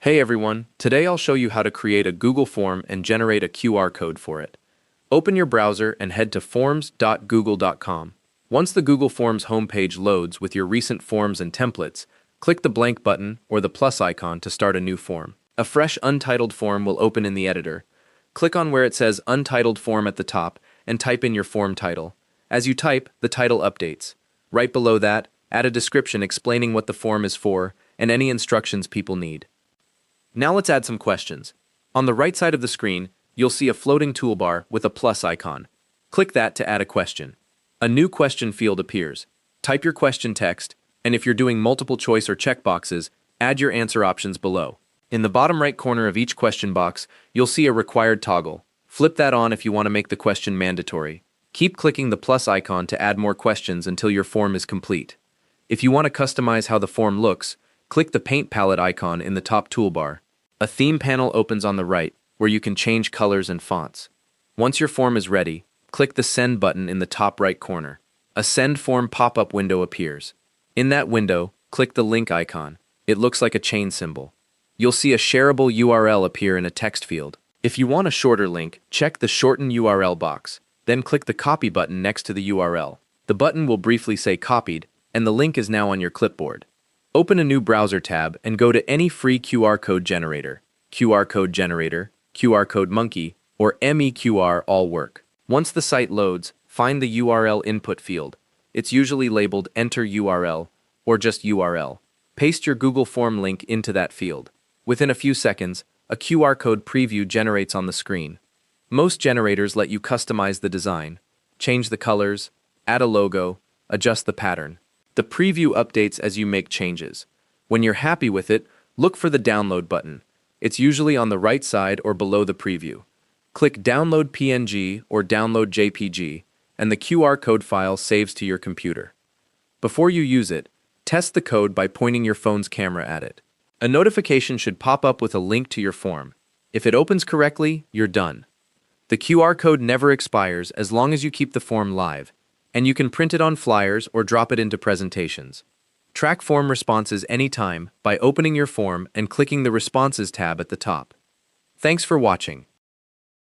Hey everyone, today I'll show you how to create a Google form and generate a QR code for it. Open your browser and head to forms.google.com. Once the Google Forms homepage loads with your recent forms and templates, click the blank button or the plus icon to start a new form. A fresh untitled form will open in the editor. Click on where it says Untitled Form at the top and type in your form title. As you type, the title updates. Right below that, add a description explaining what the form is for and any instructions people need. Now let's add some questions. On the right side of the screen, you'll see a floating toolbar with a plus icon. Click that to add a question. A new question field appears. Type your question text, and if you're doing multiple choice or checkboxes, add your answer options below. In the bottom right corner of each question box, you'll see a required toggle. Flip that on if you want to make the question mandatory. Keep clicking the plus icon to add more questions until your form is complete. If you want to customize how the form looks, click the paint palette icon in the top toolbar. A theme panel opens on the right, where you can change colors and fonts. Once your form is ready, click the Send button in the top right corner. A Send Form pop-up window appears. In that window, click the link icon. It looks like a chain symbol. You'll see a shareable URL appear in a text field. If you want a shorter link, check the Shorten URL box. Then click the Copy button next to the URL. The button will briefly say Copied, and the link is now on your clipboard. Open a new browser tab and go to any free QR code generator. QR code generator, QR code monkey, or MEQR all work. Once the site loads, find the URL input field. It's usually labeled Enter URL or just URL. Paste your Google Form link into that field. Within a few seconds, a QR code preview generates on the screen. Most generators let you customize the design, change the colors, add a logo, adjust the pattern. The preview updates as you make changes. When you're happy with it, look for the download button. It's usually on the right side or below the preview. Click Download PNG or Download JPG, and the QR code file saves to your computer. Before you use it, test the code by pointing your phone's camera at it. A notification should pop up with a link to your form. If it opens correctly, you're done. The QR code never expires as long as you keep the form live, and you can print it on flyers or drop it into presentations. Track form responses anytime by opening your form and clicking the Responses tab at the top. Thanks for watching.